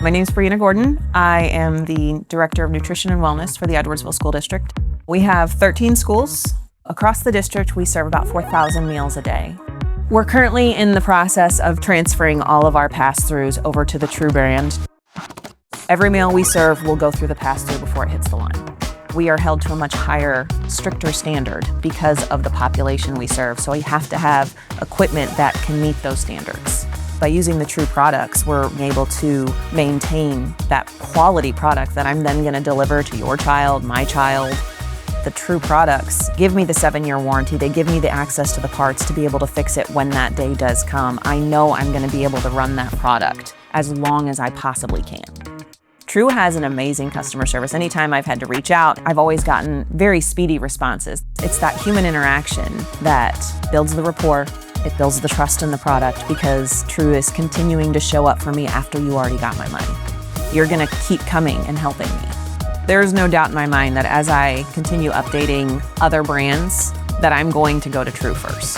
My name's Brianna Gordon. I am the Director of Nutrition and Wellness for the Edwardsville School District. We have 13 schools. Across the district, we serve about 4,000 meals a day. We're currently in the process of transferring all of our pass-throughs over to the True brand. Every meal we serve will go through the pass-through before it hits the line. We are held to a much higher, stricter standard because of the population we serve, so we have to have equipment that can meet those standards. By using the True products, we're able to maintain that quality product that I'm then going to deliver to your child, my child. The True products give me the 7-year warranty. They give me the access to the parts to be able to fix it when that day does come. I know I'm going to be able to run that product as long as I possibly can. True has an amazing customer service. Anytime I've had to reach out, I've always gotten very speedy responses. It's that human interaction that builds the rapport. It builds the trust in the product because True is continuing to show up for me after you already got my money. You're going to keep coming and helping me. There's no doubt in my mind that as I continue updating other brands, that I'm going to go to True first.